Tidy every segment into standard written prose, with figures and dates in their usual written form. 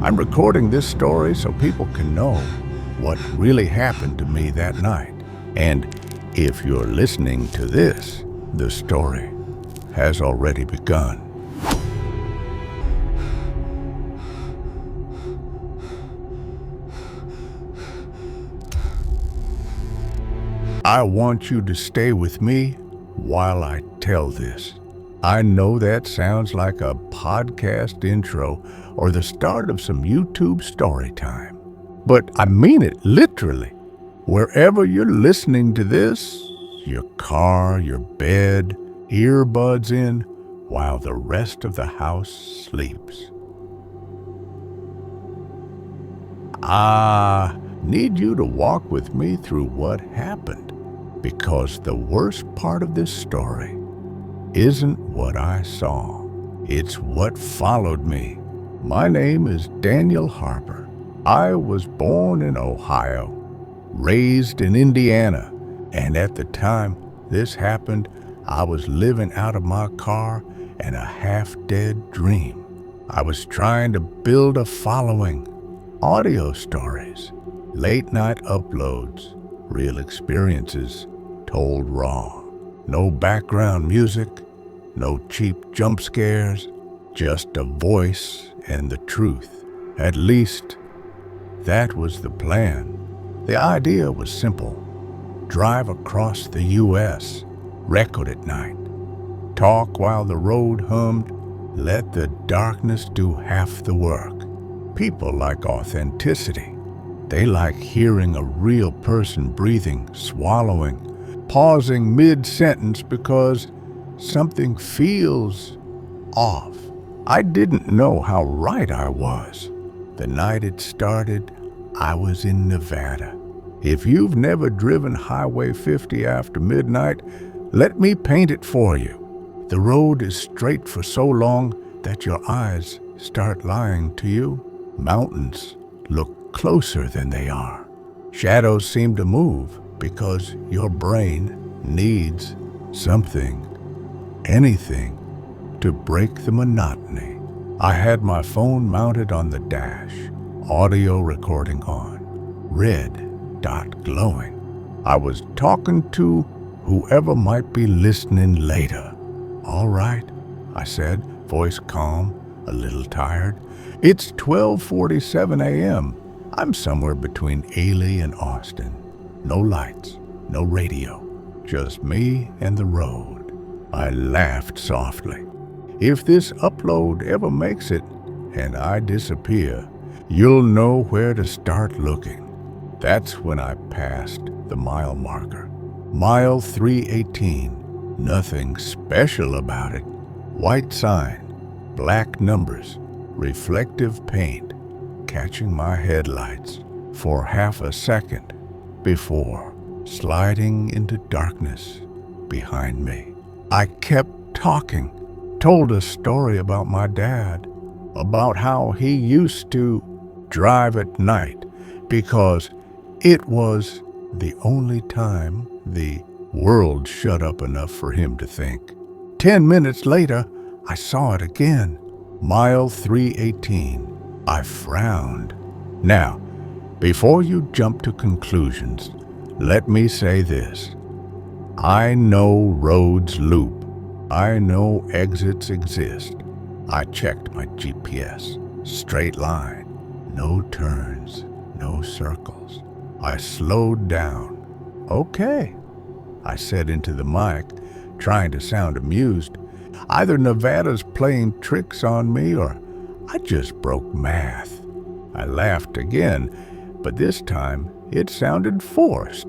I'm recording this story so people can know what really happened to me that night. And if you're listening to this, the story has already begun. I want you to stay with me while I tell this. I know that sounds like a podcast intro or the start of some YouTube story time, but I mean it literally. Wherever you're listening to this, your car, your bed, earbuds in, while the rest of the house sleeps. I need you to walk with me through what happened, because the worst part of this story isn't what I saw. It's what followed me. My name is Daniel Harper. I was born in Ohio, raised in Indiana, and at the time this happened, I was living out of my car and a half-dead dream. I was trying to build a following, audio stories, late-night uploads, real experiences told raw. No background music, no cheap jump scares, just a voice and the truth. At least, that was the plan. The idea was simple. Drive across the U.S., record at night, talk while the road hummed, let the darkness do half the work. People like authenticity. They like hearing a real person breathing, swallowing, pausing mid-sentence because something feels off. I didn't know how right I was. The night it started, I was in Nevada. If you've never driven Highway 50 after midnight, let me paint it for you. The road is straight for so long that your eyes start lying to you. Mountains look closer than they are. Shadows seem to move because your brain needs something, anything, to break the monotony. I had my phone mounted on the dash, audio recording on, red dot glowing. I was talking to whoever might be listening later. All right, I said, voice calm, a little tired. It's 12:47 a.m. I'm somewhere between Ely and Austin. No lights, no radio, just me and the road. I laughed softly. If this upload ever makes it and I disappear, you'll know where to start looking. That's when I passed the mile marker. Mile 318. Nothing special about it. White sign, black numbers, reflective paint, catching my headlights for half a second before sliding into darkness behind me. I kept talking, told a story about my dad, about how he used to drive at night because it was the only time the world shut up enough for him to think. 10 minutes later, I saw it again. Mile 318. I frowned. Now, before you jump to conclusions, let me say this. I know roads loop. I know exits exist. I checked my GPS. Straight line. No turns. No circles. I slowed down. Okay, I said into the mic, trying to sound amused. Either Nevada's playing tricks on me or I just broke math. I laughed again, but this time it sounded forced,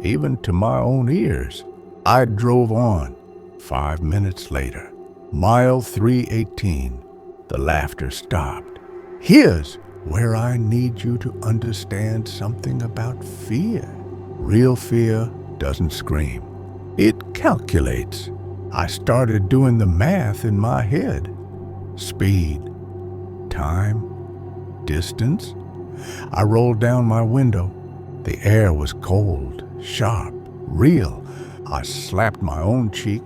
even to my own ears. I drove on. 5 minutes later, mile 318, the laughter stopped. Here's where I need you to understand something about fear. Real fear doesn't scream. It calculates. I started doing the math in my head. Speed, time, distance. I rolled down my window. The air was cold, sharp, real. I slapped my own cheek.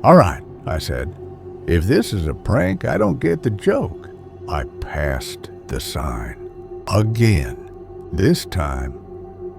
All right, I said. If this is a prank, I don't get the joke. I passed the sign. Again. This time,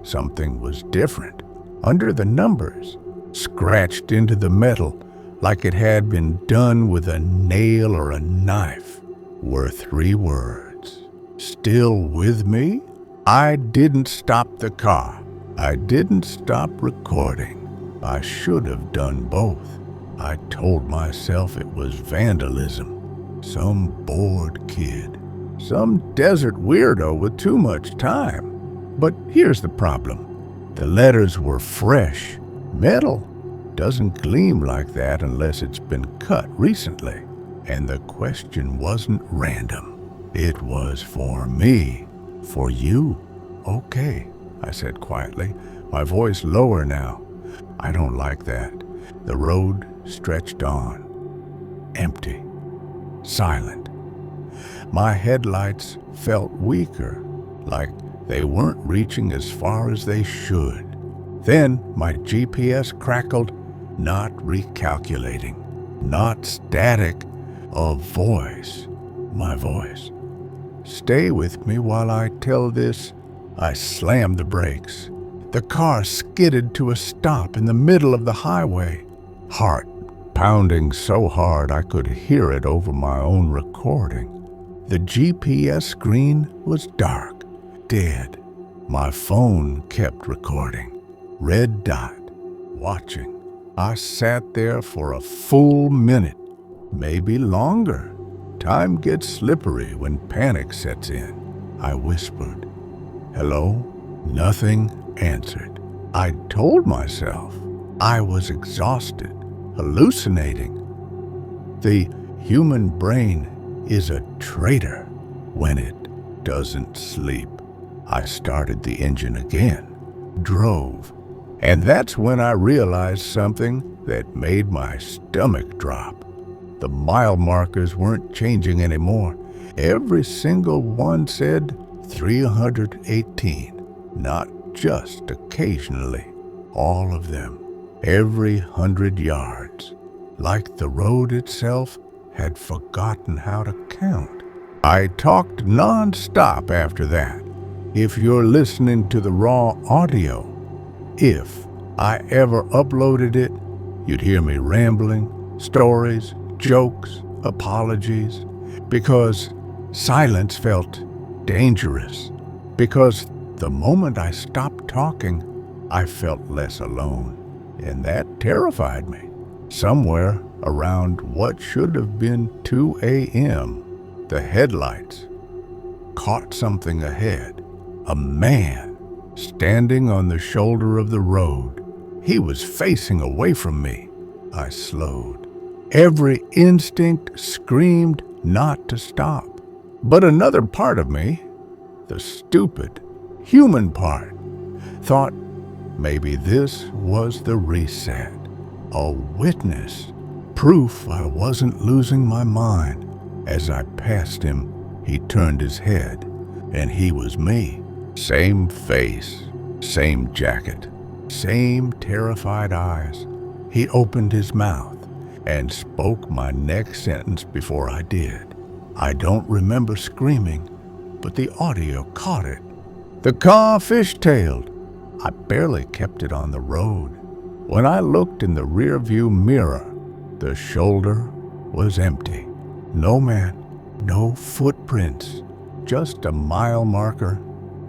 something was different. Under the numbers, scratched into the metal like it had been done with a nail or a knife, were 3 words. Still with me? I didn't stop the car. I didn't stop recording. I should have done both. I told myself it was vandalism. Some bored kid. Some desert weirdo with too much time. But here's the problem. The letters were fresh. Metal doesn't gleam like that unless it's been cut recently. And the question wasn't random. It was for me. For you. Okay, I said quietly, my voice lower now. I don't like that. The road stretched on. Empty. Silent. My headlights felt weaker, like they weren't reaching as far as they should. Then my GPS crackled, not recalculating, not static, a voice, my voice. Stay with me while I tell this. I slammed the brakes. The car skidded to a stop in the middle of the highway. Heart pounding so hard I could hear it over my own recording. The GPS screen was dark, dead. My phone kept recording. Red dot, watching. I sat there for a full minute, maybe longer. Time gets slippery when panic sets in. I whispered, "Hello?" Nothing answered. I told myself I was exhausted, hallucinating. The human brain is a traitor when it doesn't sleep. I started the engine again, drove, and that's when I realized something that made my stomach drop. The mile markers weren't changing anymore. Every single one said 318, not just occasionally. All of them, every 100 yards, like the road itself had forgotten how to count. I talked non-stop after that. If you're listening to the raw audio, if I ever uploaded it, you'd hear me rambling, stories, jokes, apologies, because silence felt dangerous. Because the moment I stopped talking, I felt less alone, and that terrified me. Somewhere around what should have been 2 a.m., the headlights caught something ahead. A man standing on the shoulder of the road. He was facing away from me. I slowed. Every instinct screamed not to stop. But another part of me, the stupid, human part, thought maybe this was the reset. A witness, proof I wasn't losing my mind. As I passed him, he turned his head, and he was me. Same face, same jacket, same terrified eyes. He opened his mouth and spoke my next sentence before I did. I don't remember screaming, but the audio caught it. The car fishtailed. I barely kept it on the road. When I looked in the rearview mirror, the shoulder was empty. No man, no footprints, just a mile marker.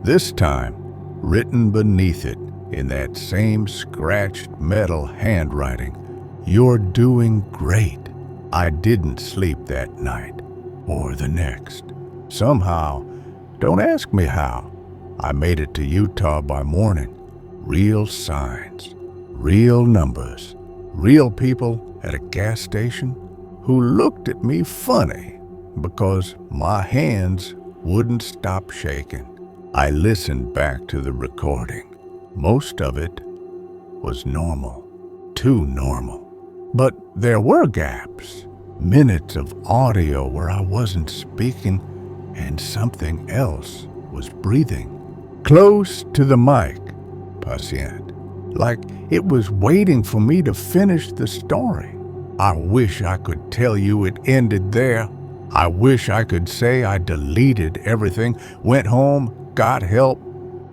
This time, written beneath it in that same scratched metal handwriting, "You're doing great." I didn't sleep that night or the next. Somehow, don't ask me how, I made it to Utah by morning. Real signs, real numbers, real people at a gas station who looked at me funny because my hands wouldn't stop shaking. I listened back to the recording. Most of it was normal, too normal. But there were gaps, minutes of audio where I wasn't speaking and something else was breathing. Close to the mic, patient, like it was waiting for me to finish the story. I wish I could tell you it ended there. I wish I could say I deleted everything, went home, got help,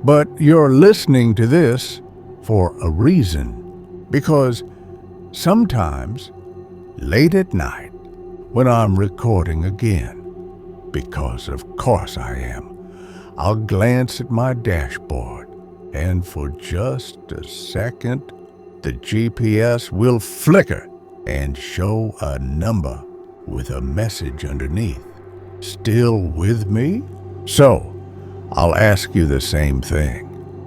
but you're listening to this for a reason. Because sometimes, late at night, when I'm recording again, because of course I am, I'll glance at my dashboard, and for just a second, the GPS will flicker and show a number with a message underneath. Still with me? So, I'll ask you the same thing.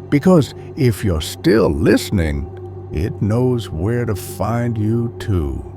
Because if you're still listening, it knows where to find you too.